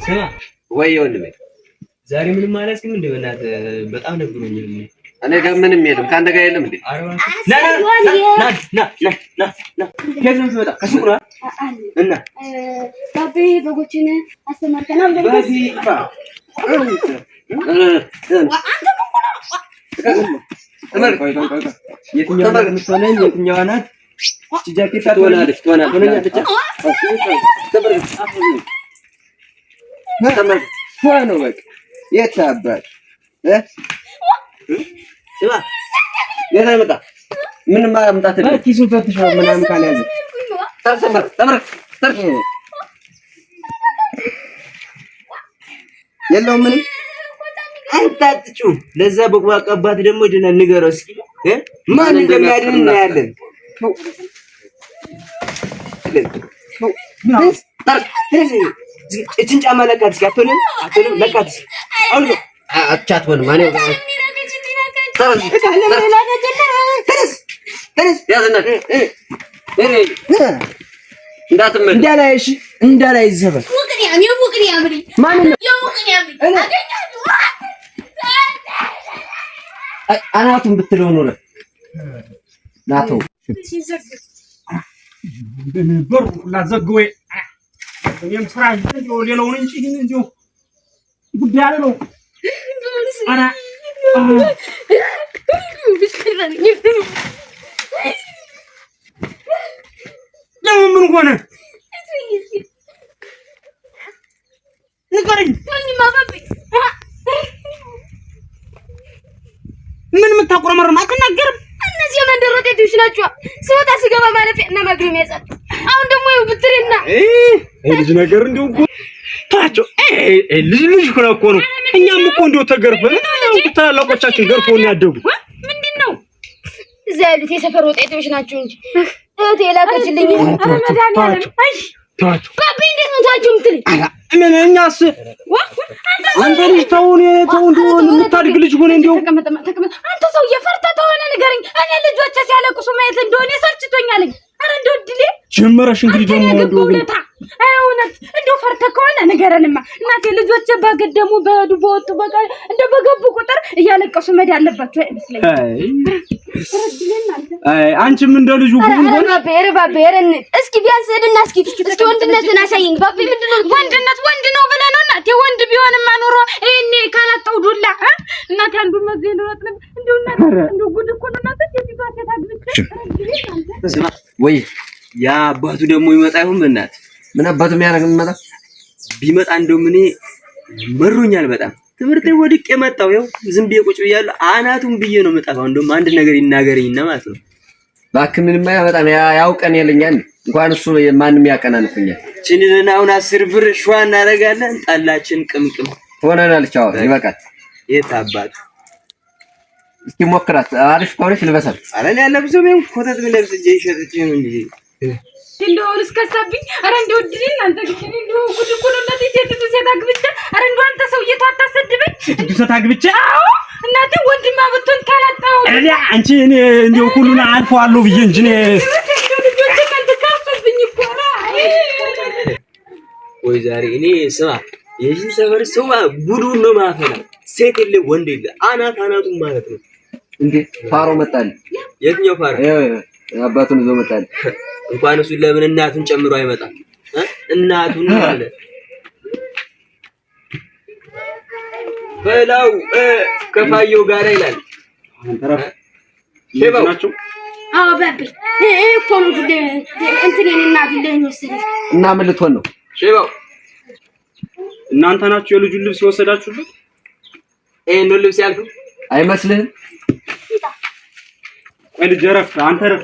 ስማ ወይ ወንድሜ ዛሬ ምንም አላስክም እንደ በእናትህ በጣም ነግሮኛል። እኔ ጋር ምንም የለም ከአንተ ጋር የለም እንዴ? ና ከየት ነው የምትመጣው? ከሱቅ ነው እና ባቤ በጎችን አስተማርከና የትኛዋ ናት? ጃኬት ትሆናለች። ነው በቃ የት አባል ስማ የት አይመጣ ምንም ማምጣት አይደለም። ኪሱን ፈትሸው ምናምን ካልያዘ የለውም ምንም አንታጥጩ። ለዛ በቅባቃ አባት ደግሞ ድና ንገረው እስኪ ማን እንደሚያድን እናያለን። እችን ጫማ ለቃት እስኪ አትሆንም ለቃት አሁን አቻት ሆነ ማን እንዳላይ ዘበን አናቱን ብትለው ኖረ ናቶ በሩ ላዘግዌ እኔም ስራ እንደው ሌላውን እንጂ እንደው ጉዳይ አለ ነው። አራ ምን ሆነ ንገረኝ። ምን የምታቆረመርም አትናገርም? እነዚህ የመንደር ወጣቶች ናቸው። ስወጣ ስገባ ማለፊያ እና ማግኘት ያጻት። አሁን ደግሞ ብትሬና ልጅ ነገር እንደው ታቸው ልጅ እኮ ነው። እኛም እኮ እንደው ተገርፈን ታላላቆቻችን ገርፎን ያደጉ ምንድነው? እዛ ያሉት የሰፈር ወጣቶች ናቸው እንጂ እህቴ ላከችልኝ። ታቸው ባቢ እንዴት ነው ታቸው የምትለኝ? ምን እኛስ አንተ ልጅ ተው እንደው የምታድግ ልጅ ሆነ እንደው ተቀመጥ አንተ ሰው የፈርተህ ተሆነ ንገረኝ። እኔ ልጆቼ ሲያለቅሱ ማየት እንደሆነ ሰልችቶኛል። አረ እንደው ድሌ ጀመረሽ እንግዲህ ደግሞ እንደው እውነት እንደው ፈርተህ ከሆነ ንገረንማ። እናቴ ልጆቼ ባገደሙ በወጡ በቃ እንደው በገቡ ቁጥር እያለቀሱ መድ ያለባቸው አይመስለኝም። አንቺም እንደ ልጁ ጉን ሆነ ባቤር እስኪ ቢያንስ ሄድና እስኪ ወንድነትን አሳይኝ። ባቤ ምንድነው ወንድነት? ወንድ ነው ብለህ ነው እናቴ? ወንድ ቢሆንማ ኖሮ እኔ ካላጣው ዱላ እናቴ አንዱ መዝየን ነው እንደው እናቴ እንደው ጉድ እኮ ነው እናቴ። ሴት አግብቼ ወይ ያ አባቱ ደግሞ ይመጣ ይሁን በእናትህ ምን አባቱ የሚያደርግ የሚመጣ ቢመጣ እንደው ምን መሮኛል በጣም ትምህርቴ ወድቄ መጣሁ። ያው ዝም ብዬ ቁጭ ብያለሁ። አናቱን ብዬ ነው መጣፋው። እንደውም አንድ ነገር ይናገረኝና ማለት ነው። እባክህ ምንም አያመጣም። ያውቀን የለኛል እንኳን እሱ ማንም ያቀናንፈኛል። ችንልና አሁን 10 ብር ሸዋ እናደርጋለን። ጠላችን ቅምቅም ሆነናል። ቻው ይበቃል። የት አባቱ እስኪ ሞክራት። አሪፍ ከሆነች ልበሳት። አረ እኔ አለብሰው ምን ኮተት ልብስ እጄ ይሸጥቼ ነው እንጂ እንደው እስከሳብኝ። አረ እንደው ድል እናንተ ግን እንደው ጉድ እኮ ነው እናቴ። ሴት አግብቼ አረ እንደው አንተ ሰውዬ ታታሰድበኝ። ሴት አግብቼ አዎ እናቴ ወንድማ ብትሆን ካላጣው እኔ አንቺ እኔ እንደው ሁሉን አልፈዋለሁ ብዬ እንጂ እኔ ወይ ዛሬ እኔ ስማ የዚህ ሰፈር ሰው ጉዱን ነው ማፈና። ሴት የለ ወንድ የለ አናቱን ማለት ነው። እንዴ ፋሮ መጣል። የትኛው ፋሮ? አባቱን ይዞ መጣል። እንኳን እሱ ለምን እናቱን ጨምሮ አይመጣም? እናቱን አለ በላው ከፋየው ጋር ይላል። አንተራፍ ናቸው። አዎ ባቢ እኮ ነው እንትን እናቱን ለኔ እና ምን ልትሆን ነው? ሼባው እናንተ ናችሁ የልጁን ልብስ የወሰዳችሁበት? ነው ልብስ ያልኩ አይመስልህም? ቆይ ልጅ ረፍ አንተ ረፍ።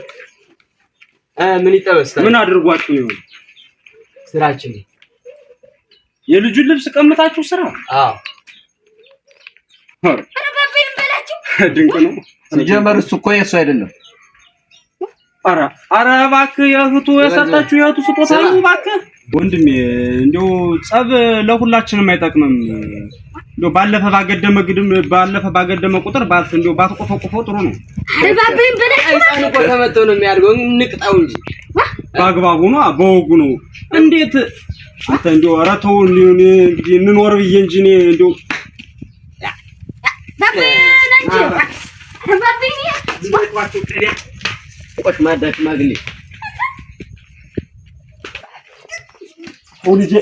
ምን ይጠበስ? ምን አድርጓችሁ ነው? ስራችን የልጁን ልብስ ቀምታችሁ ስራ? አዎ አረ ባቢ እንበላችሁ። ድንቅ ነው። ሲጀመር እሱ እኮ የሱ አይደለም። ኧረ እባክህ የእህቱ የሰጣችሁ የእህቱ ስጦታ ነው እባክህ ወንድሜ እንደው ጸብ ለሁላችንም አይጠቅምም እንደው ባለፈ ባገደመ ቁጥር እንደው ባትቆፈቆፈው ጥሩ ነው አባብኝ በላይ አይሳን እኮ ተመተው ነው የሚያድገው እንቅጣው እንጂ በአግባቡ ነው በወጉ ነው እንዴት አንተ እንደው ኧረ ተው እንግዲህ እንኖር ብዬ እንጂ እኔ እንደው ቆሽ ማዳሽ ማግሌ ልጄ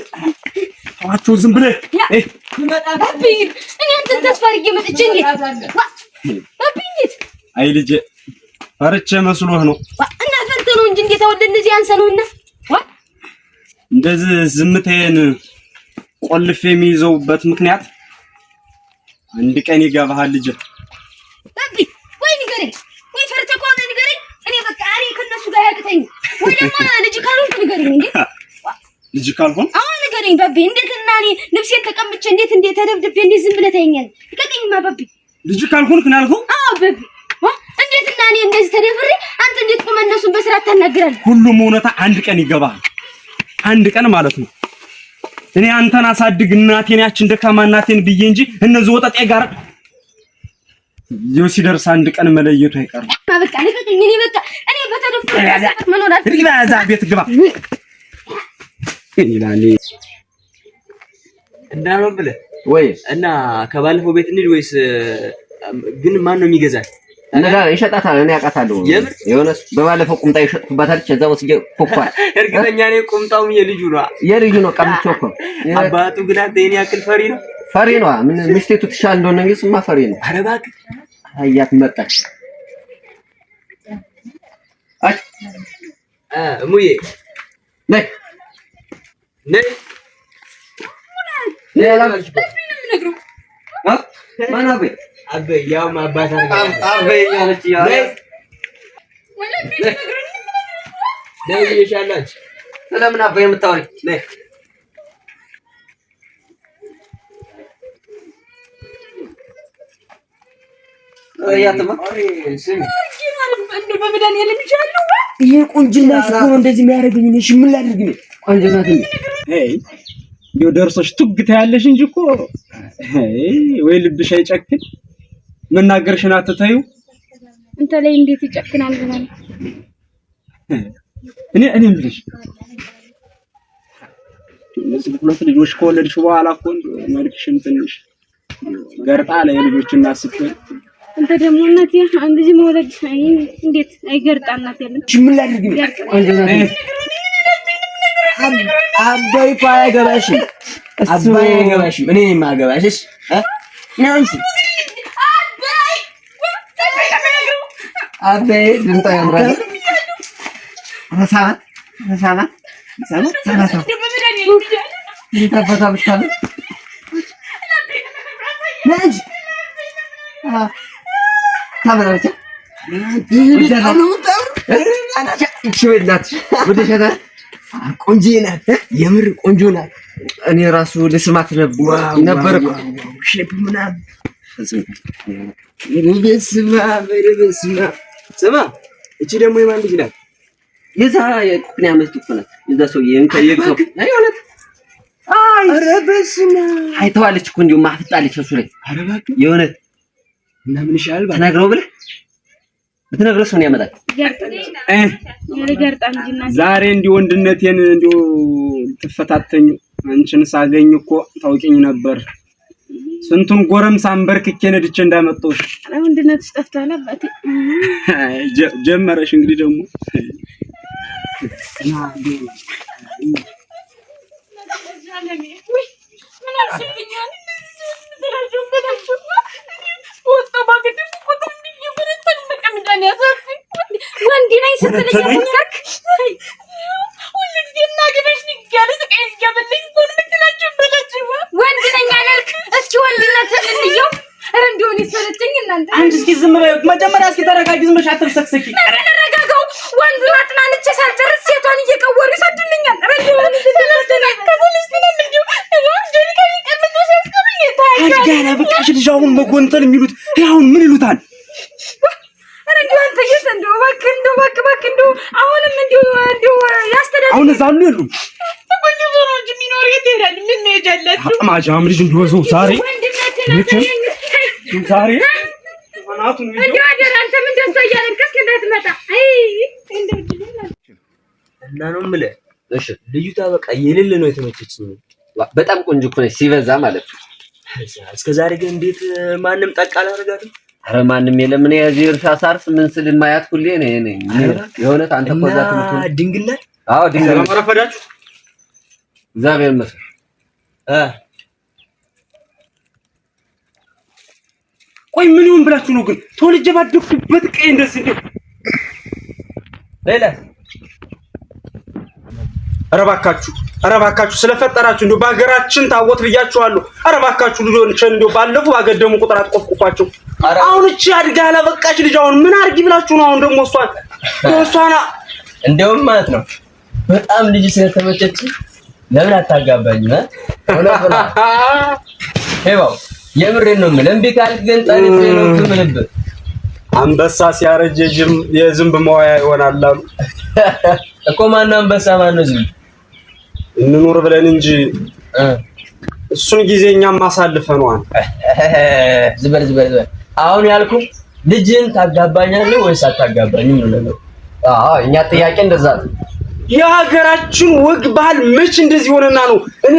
ተዋቸው ዝም ብለህ እኔ አንተን ተስፋ አድርጌ መጥቼ እንዴት አይ ልጄ ፈርቼ መስሎህ ነው እና ፈርተህ ነው እንጂ እንዴት አወደ እንደዚህ አንሰነውና እንደዚህ ዝምታዬን ቆልፌ የሚይዘውበት ምክንያት አንድ ቀን ይገባሃል ልጄ ወይ ንገረኝ ወይ ፈርተህ ከሆነ ንገረኝ እኔ በቃ አሪ ከነሱ ጋር ያቅተኝ ወይ ደግሞ ልጅ ካልሆንክ ንገረኝ እንዴ ልጅ ካልሆን አሁን ንገረኝ ባቢ እንዴት እና እኔ ነፍሴን ተቀምጬ እንዴት ተደብድቤ እንዴት ዝም ብለህ ታየኛለህ ንገረኝማ ባቢ ልጅ ካልሆንክ ነው ያልከው አዎ ባቢ እንዴት እና እኔ እንደዚህ ተደብሬ አንተ እንዴት ቆመህ እነሱን በስርዓት ታናግራለህ ሁሉም እውነታ አንድ ቀን ይገባሃል አንድ ቀን ማለት ነው እኔ አንተን አሳድግ እናቴን ያችን ደካማ እናቴን ብዬ እንጂ እነዚህ ወጣጤ ጋር ሲደርስ አንድ ቀን መለየቱ አይቀርም በቃ ንገረኝ እኔ በተደፈረ መኖር አልፈልግም ቤት ግባ ይላል እንዳለው ብለህ ወይ እና ከባለፈው ቤት እንሂድ ወይስ ግን ማን ነው የሚገዛል እና ይሸጣታል እኔ ያውቃታለሁ የሆነስ በባለፈው ቁምጣ ይሸጥኩባታል ከዛው ወስጄ ኮኳ እርግጠኛ ነኝ ቁምጣውም የልጁ ነው ቀምቼው እኮ አባቱ ግን አንተ የኔ ያክል ፈሪ ነው ምን ሚስቴቱ ትሻል እንደሆነ እንግዲህ ስማ ፈሪ ነው ኧረ እባክህ አያት መጣች እሙዬ ነይ ማን አበይ ያው ማባታ አበይ ያለች ነይ ይሻላል ስለምን አበይ የምታወሪ ነይ አያትማ ስሚ በመዳን የለም ይችላል ይሄ ቁንጅና ነው እንደዚህ የሚያደርገኝ ነው እሺ ምን ላድርግ ነው ቁንጅናት አይ እንደው ደርሶሽ ትግታ ያለሽ እንጂ እኮ ወይ ልብሽ አይጨክን መናገርሽን አትተዩ እንተ ላይ እንዴት ይጨክናል ብለን እኔም ብለሽ እነዚህ ሁለት ልጆች ከወለድሽ በኋላ እኮ መልክሽም ትንሽ ገርጣ ላይ ልጆች እናስፈል እንተ ደግሞ እናቴ አንድ ልጅ መውለድ እንዴት አይገርጣ እናት ያለን እሺ ምን ላድርግ ነው ቁንጅናት አባይ አይገባሽም አባይ አይገባሽም እኔ የማገባሽሽ ናንቺ አባይ ድምጣ ያምራል ረሳባ ይተፈታ ብቻለ ናንቺ ታበራቻ ቆንጆ ናት የምር ቆንጆ ናት እኔ ራሱ ለስማት ነበር ሼፕ ምናምን ስማ እቺ ደግሞ የማን ልጅ ናት የዛ የቁጥኛ መስጥፈና የዛ ሰው የንከየከው አይሆነት ኧረ በስመ አብ አይተዋለች እኮ እንደው ማፍጣለች እሱ ላይ ኧረ እባክህ የሆነት እና ምን ይሻላል ተናግረው ብለህ ብትነግረው ሰው ያመጣል ዛሬ እንዲህ ወንድነቴን እንዲሁ ትፈታተኝ አንቺን ሳገኝ እኮ ታውቂኝ ነበር ስንቱን ጎረምሳ አንበርክኬ ነድቼ እንዳመጣሁሽ ወንድነትሽ ጠፍቷል አባቴ ጀመረሽ እንግዲህ ደግሞ ወንድ ነኝ ስትለኝ ሞከርክ ሁልጊዜ እናገባሽ ንጋለ ስቃይ ይገበልኝ ወንድናችሁ ብለችሁ ወንድ ነኝ አላልክ እስኪ ወንድነትን እንየው ኧረ እንደው እኔ ሰለቸኝ እናንተ አንቺ እስኪ ዝም በይ መጀመሪያ እስኪ ተረጋጊ ዝም ብለሽ አትፍሰክሰኪ ተረጋጋው ወንዱን አጥናንቼ ሳልጨርስ ሴቷን እየቀወሩ ይሰዱልኛል ኧረ እንደው ሰለስተና ከሰለስተና እንደው ጀሪካን ይቀምጡ ሲያስቀሩኝ አልጋና በቃሽ ልጅ አሁን መጎንተል የሚሉት አሁን ምን ይሉታል ኧረ እንደው አንተ እባክህ እንደው አሉ የሉም? ተቆልፎ የሚኖር የት ይሄዳል? ምን መሄጃላችሁ? አማጃም ልጅ እንደወሰው ዛሬ ዛሬ ማናቱን ይዞ ያደር አንተ ምን ደስ ያለንከስ እንዳትመጣ አይ እና ነው የምልህ። እሺ ልዩታ በቃ የሌለ ነው የተመቸችኝ። በጣም ቆንጆ እኮ ነች ሲበዛ ማለት ነው። እስከ ዛሬ ግን እንዴት ማንም ጠቅ አላደረጋትም? ኧረ ማንም የለም። እኔ እዚህ እርሻ ሳርስ ምን ስል ማያት ሁሌ እኔ የሆነ አንተ እኮ እዛ ትምህርት ነው ድንግል ናት። አዎ ድንግል ሰላም አረፈዳችሁ። እግዚአብሔር ይመስገን። ቆይ ምን ይሁን ብላችሁ ነው ግን ተወልጄ ባደኩበት ቀይ እንደዚህ እንዴ? ሌላ ኧረ እባካችሁ ስለፈጠራችሁ እንደው በሀገራችን ታወት ብያችኋለሁ። ኧረ እባካችሁ ልጆች እንደው ባለፉ ባገደሙ ቁጥር አትቆፍቁፋቸው። አሁን እቺ አድጋ ያላበቃች ልጅ አሁን ምን አድርጊ ብላችሁ ነው? አሁን ደግሞ እሷና እንደውም ማለት ነው በጣም ልጅ ስለተመቸች ለምን አታጋባኝም? ሄባው የምሬን ነው የምልህ። እምቢ ካልክ ግን ጠሪት ነው የምልህ። አንበሳ ሲያረጅ የዝንብ መዋያ ይሆናል አሉ እኮ። ማነው አንበሳ ማነው ዝንብ? እንኑር ብለን እንጂ እሱን ጊዜኛም ማሳልፈናል። ዝበር አሁን ያልኩ ልጅን ታጋባኛለህ ወይስ አታጋባኝም ነው ነገሩ። አዎ እኛ ጥያቄ እንደዛ ነው። የሀገራችን ወግ ባህል መች እንደዚህ ሆነና ነው እኔ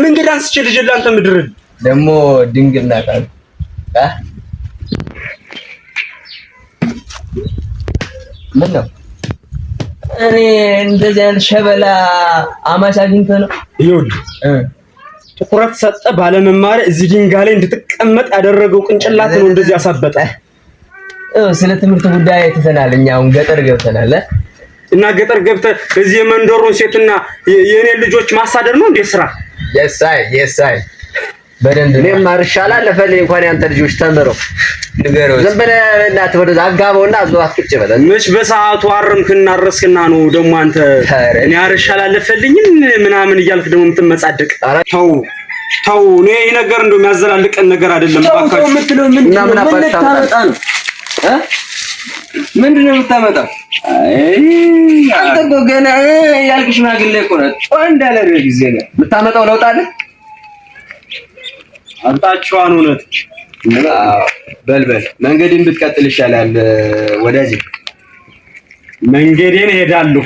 መንገድ አንስቼ ልጅ ላንተ ምድር ደግሞ ድንግል ናት አሉ ምን ነው እኔ እንደዚህ አይነት ሸበላ አማች አግኝተህ ነው? ይኸውልህ ትኩረት ሰጠ ባለመማር እዚህ ድንጋይ ላይ እንድትቀመጥ ያደረገው ቅንጭላት ነው እንደዚህ ያሳበጠ። ስለ ትምህርት ጉዳይ አይተናል። እኛ አሁን ገጠር ገብተናል እና ገጠር ገብተህ እዚህ የመንደሩን ሴትና የኔ ልጆች ማሳደር ነው እንዴ ስራ? የሳይ በደንብ እኔም ማርሻላ ለፈለኝ እንኳን ያንተ ልጆች ተምረው ንገረው። ዝም ብለህ እናት ወደ አጋባውና አዝዋ አትቅጭ በለ። መች በሰዓቱ አረምክና አረስክና ነው ደግሞ አንተ እኔ አርሻላ ለፈልኝም ምናምን እያልክ ደግሞ የምትመጻደቅ። ተው እኔ ይሄ ነገር እንደው የሚያዘላልቀን ነገር አይደለም። ባካችሁ የምትለው ምን ታመጣ ነው? ምንድነው የምታመጣው? አንተ እኮ ገና ያልክ ሽማግሌ እኮ ነው። ወንድ ያለ ጊዜ ነው የምታመጣው ለውጥ አለ። አንታችኋን እውነት በልበል መንገዴን ብትቀጥል ይሻላል ወዳጄ። መንገዴን እሄዳለሁ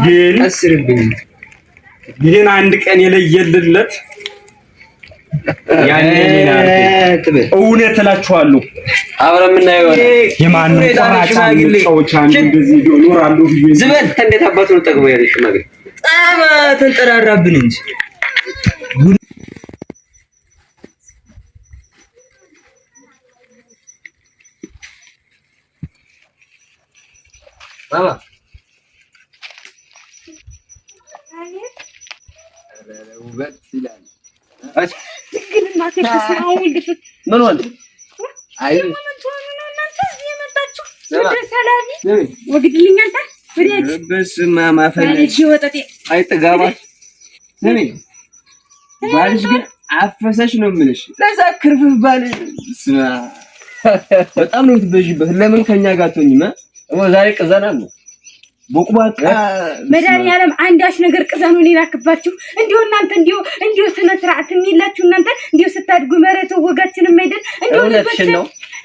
ግን አስርብኝ። ይሄን አንድ ቀን የለየልለት ያኔ እውነት እላችኋለሁ አብረን የምናየው የማንም ቆራጫ ሰዎች አንድ እንደዚህ ይኖራሉ። ዝበል እንዴት አባቱ ነው ጠግቦ ያለሽ ሽማግሌ ጣማ ተንጠራራብን እንጂ ማማ ውበት ይላል። ምን ወንድ አይ በስመ አብ አፈለች አይጠጋባ። ስሚ ባልሽ ግን አፈሰሽ ነው የምልሽ። ለዛ ክርፍፍ ባል በጣም ነው የምትበዥበት። ለምን ከኛ ጋር አትሆኝም? ዛሬ ቅዘና ነው ቦቅባቃ መድኃኒዓለም አንዳች ነገር ቅዘኑን ይላክባችሁ። እንዲሁ እናንተ እንዲሁ ስነ ስርዓት የሚላችሁ እናንተ እንዲሁ ስታድጉ መረቱ ወጋችንም አይደል እንዲሁ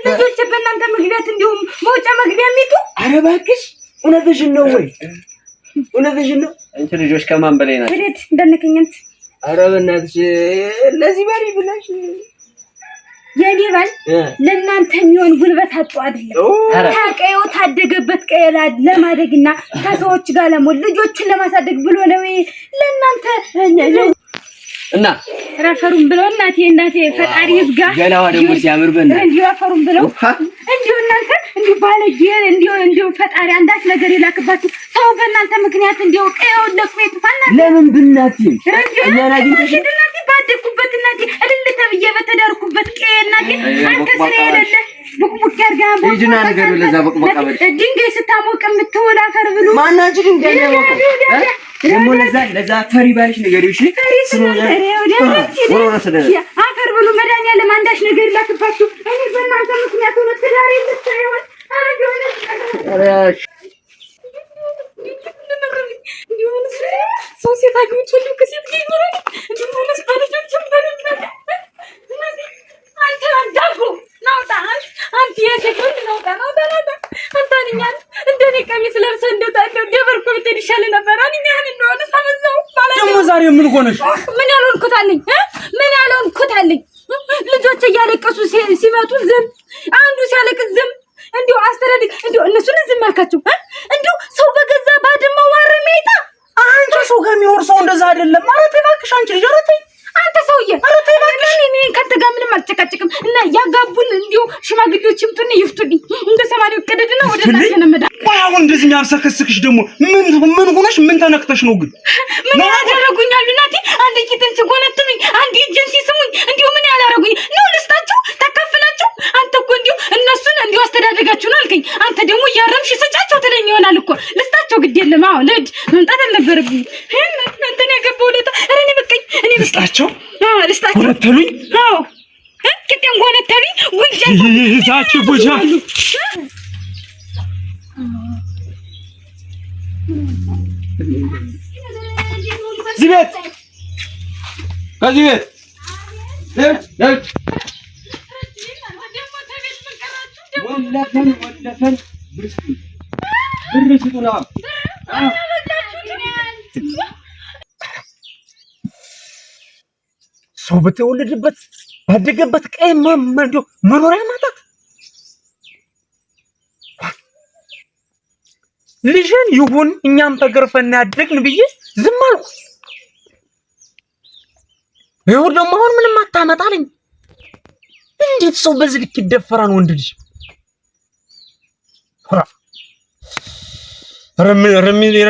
ልጆች በእናንተ ምክንያት እንዲሁ መውጫ መግቢያ የሚጡ። ኧረ እባክሽ እውነትሽን ነው ወይ? እውነትሽን ነው። አንቺ ልጆች ከማን በላይ ናቸው? ወዴት እንደነከኝንት። ኧረ በእናትሽ ለዚህ በሪ ብለሽ የኔ ባል ለእናንተ የሚሆን ጉልበት አጡ አይደለም። ታቀየው ታደገበት ቀየላ ለማደግና ከሰዎች ጋር ለሞል ልጆችን ለማሳደግ ብሎ ነው ለእናንተ እና ረፈሩን ብለው እናቴ ፈጣሪ ይዝጋ። ገላዋ ደግሞ ሲያምር በእናትህ እንዲሁ ረፈሩን ብለው እንዲሁ እናንተ እንዲሁ ባለጌ እንዲሁ ፈጣሪ አንዳች ነገር ይላክባችሁ። ሰው በእናንተ ምክንያት እንዲሁ ቀየው ለቁ ይጥፋና ለምን ብናት እናቴ ባደኩበት እናቴ እልል ተብዬ በተዳርኩበት ቀየ እናቴ አንተ ስለ የሌለ ቡቅቡቅ ያርጋ ይጅና ነገር ለዛ ቡቅቡቅ አበል ድንጋይ ስታሞቅ የምትውል አፈር ብሉ ማናጅ ድንጋይ ያሞቀ ደግሞ ለዛ ፈሪ ባልሽ ነገር እሺ አፈር ብሉ መድኃኒዓለም አንዳች ነገር ይላክባችሁ። እኔ በእናንተ ምክንያት ሆነ ትዳሬ ልታየው ሰው ሴት አግብቶ ሁሉ ከሴት ጋር ይኖራል። እንዴት ሆነስ ባለጆች ተንበረና አንተ አዳርጎ ናውጣ አንተ የሰከንድ ናውጣ አንተኛል እንደኔ ቀሚስ ለብሰ እንደታለው ደበርኩ ብትል ይሻል ነበር። አንኛን እንደሆነ ሳመዛው ባላ ደግሞ ዛሬ ምን ሆነሽ? ምን ያልሆንኩት አለኝ ልጆች እያለቀሱ ሲመጡ ዝም አንዱ ሲያለቅስ ዝም እንዲሁ አስተዳድግ እንዲሁ እነሱን ዝም አልካቸው። እንዲሁ ሰው በገዛ ባድማው ማረሚያይታ አንቺ ሰው ጋር የሚወርሰው እንደዛ አይደለም ማለት እባክሽ አንቺ ልጅ አረተኝ አንተ ሰውዬ አረተኝ እባክሽ እኔ ካንተ ጋር ምንም አልጨቃጨቅም እና ያጋቡን እንዲሁ ሽማግሌዎች ይምጡና ይፍቱልኝ እንደ ሰማሪው ቀደድና ወደ እናንተ ነመዳ አሁን እንደዚህ የሚያብሰከስክሽ ደግሞ ምን ሆነሽ ምን ተነክተሽ ነው ግን ምን ያደረጉኛል እናቴ አንድ ቂጥን ሲጎነጥሉኝ አንድ እጅን ሲስሙኝ እንዲሁ ምን ያላረጉኝ ነው ልስጣቸው ተከፍላቸው አንተ እኮ እንዲሁ እነሱን እንዲሁ አስተዳደጋችሁ ነው አልከኝ አንተ ደግሞ ያረምሽ ሰጫቸው ትለኝ ይሆናል እኮ ልስጣቸው ግድ የለም አዎ ልድ መምጣት አልነበረብኝ እንትን ያገባው ለታ እኔ በቀኝ እኔ ልስጣቸው ልስጣቸው ጎነተሉኝ አዎ ቂጥን ጎነተሉኝ ጉንጃ ይዛችሁ ጉጃ ዝቤት ከዚህ ቤት ወለፈን ብር ስጡና ሰው በተወለደበት ባደገበት ቀይ መኖሪያ ማጣት ልጅን ይሁን እኛም ተገርፈና ያደግን ብዬ ዝም አልኩ። ይኸው ደግሞ አሁን ምንም አታመጣልኝ። እንዴት ሰው በዚህ ልክ ይደፈራል? ወንድ ልጅ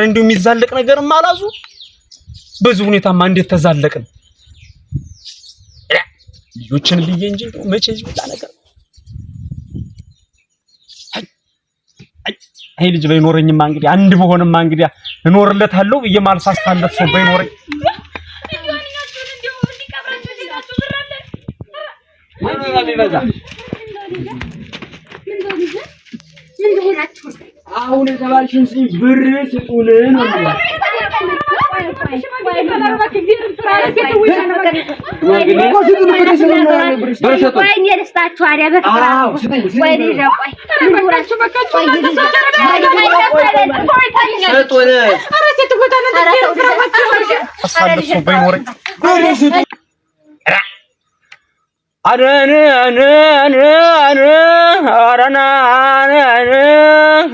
እንደው የሚዛለቅ ነገርም አላዙ። በዚህ ሁኔታማ እንዴት ተዛለቅን? ልጆችን ብዬ እንጂ መቼ ይውጣ ነገር አይ ልጅ ባይኖረኝማ እንግዲህ አንድ በሆነማ እንግዲህ እኖርለታለሁ ብዬ ማልሳስታለት ሰው ባይኖረኝ አሁን የተባልሽን ብር ስጡን ነው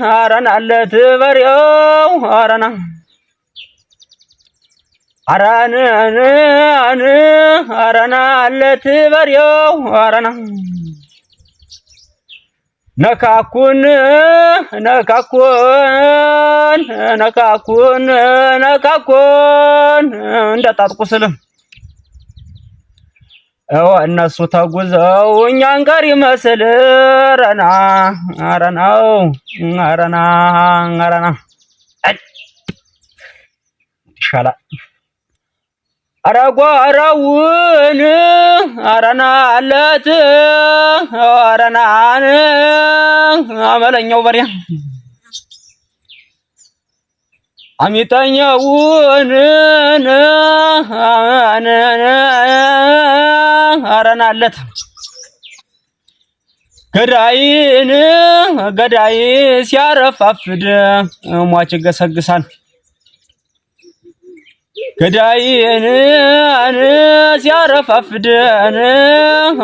አረና አለት በሬው አረና አረና አለት በሬው አረና ነካኩን እንደጣጥቁስልም እነሱ ተጉዘው እኛን ጋር ይመስል አረና ይሻላል አረጓራውን አረና አለት አረናን አመለኛው በሪያ አሚጣኛውን አረና አለት ገዳይ ሲያረፋፍድ ሟች ገሰግሳን ገዳይን ሲያረፋፍድ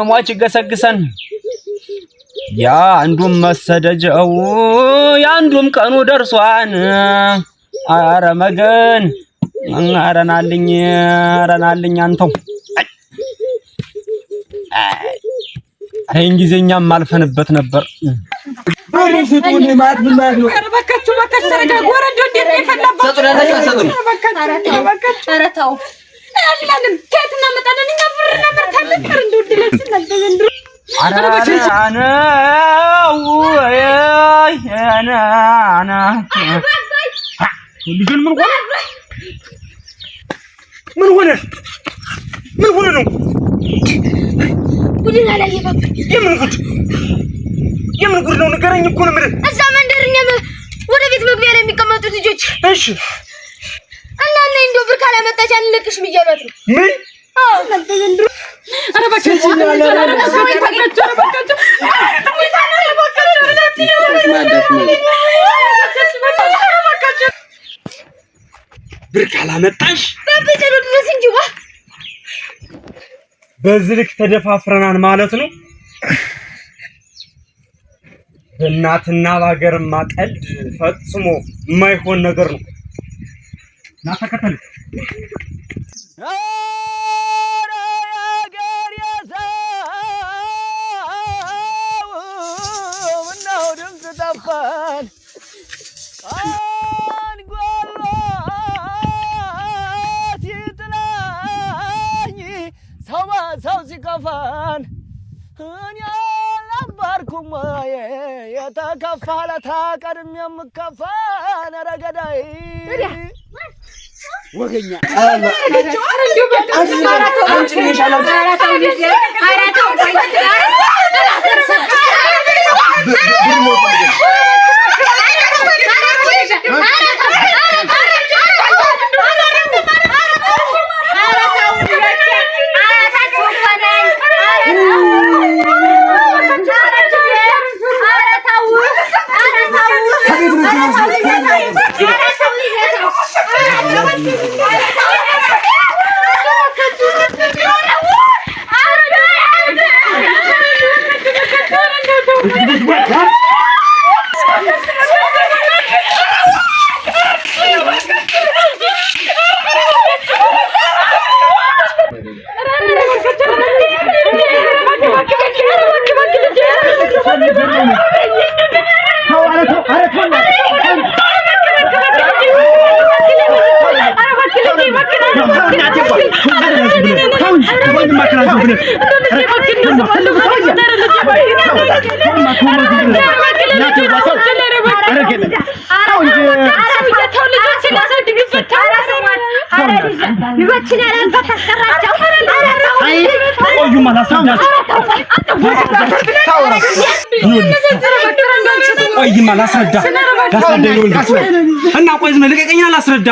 ሟች ገሰግሰን ያ አንዱም መሰደጀው ያንዱም ቀኑ ደርሷን አረ መገን አረናልኝ አንተው አይን ጊዜኛም አልፈንበት ነበር በርሽቱን ማት ማለት ነው በከቹ ተረጋ ጎረዶ እንዴት ይፈላባችሁ አረታው አላለም ከየትና መጣለን እኛ ብር ነበር ታለቀር እንደውድለችን አልተዘንድሮ አና ልጅን ምን ሆነ ነው ጉድና ላይ ይባብ የምን ጉድ ነው ንገረኝ እኮ ነው ማለት እዛ መንደርኛ ወደ ቤት መግቢያ ላይ የሚቀመጡት ልጆች እሺ እና እንደው ብር ካላመጣች አንለቅሽም እያሏት ነው ምን ኧረ እባክህ ብር ካላመጣሽ በቤተሉ ድረስ እንጂ በዚህ ልክ ተደፋፍረናል ማለት ነው። በእናትና በሀገርማ ቀልድ ፈጽሞ የማይሆን ነገር ነው። ና ተከተል ሰው ሲከፋን እኔ አልነበርኩም የተከፋ ለታ ቀድሜ የምከፋን ኧረ ገዳይ ወገኛ እና ቆይ ዝም ልቀቀኝና ላስረዳ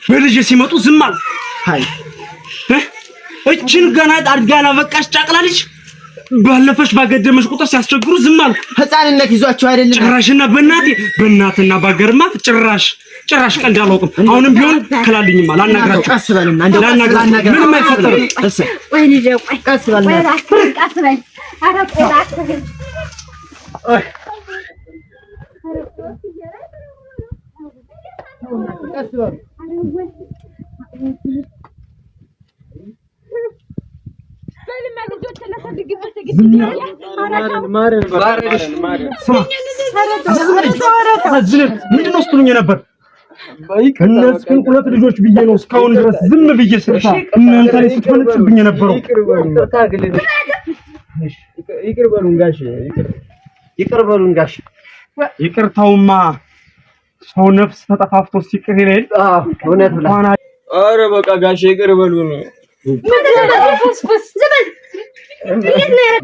በልጅ ሲመጡ ዝም አል አይ እችን ገና አድጋና በቃሽ ጫቅላ ልጅ ባለፈሽ ባገደመሽ ቁጥር ሲያስቸግሩ ዝም አልኩ። ህፃንነት ይዟቸው አይደለም ጭራሽና በእናትና ባገርማ ጭራሽ ቀልድ አላውቅም። አሁንም ቢሆን ከላልኝማ ላናግራችሁ ቀስ በልና እንደው ላናግራችሁ ምንም አይፈጠርም። ወይ ልጅ ቆይ ቀስ በልና ቀስ በል ኧረ ቆራጥ ኦይ ቀስ በል ምንድነው ስትሉኝ ነበር? እነሱን ሁለት ልጆች ብዬ ነው እስካሁን ድረስ ዝም ብዬ ስልታ እናንተ ላይ ስትፈነጭብኝ የነበረው። ይቅር በሉን ጋሽ ይቅርታውማ ሰው ነፍስ ተጠፋፍቶ ሲቅር ይላል። እውነት ብላ ኧረ በቃ ጋሽ ይቅር በሉን።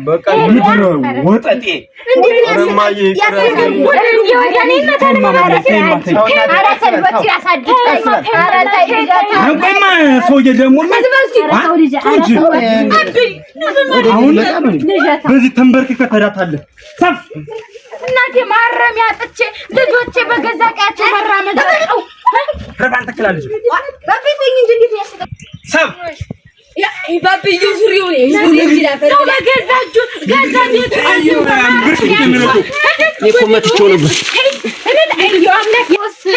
በቃ ምንድነው ወጠጤ ሰውዬ ደግሞ በዚህ ተንበርክከህ ትሄዳታለህ። እናቴ ማረሚያ አጥቼ ልጆቼ በገዛ ቀያቸው መራመድ ነው። ረባን ተከላለች ባቢኝ እንጂ እንዴት ያስቀር ሰብ ያ ባቢዩ ዙሪው ነው ነው ለገዛጁ ገዛጁ እኮ መጥቼው ነበር። እኔ አምላክ ይወስድ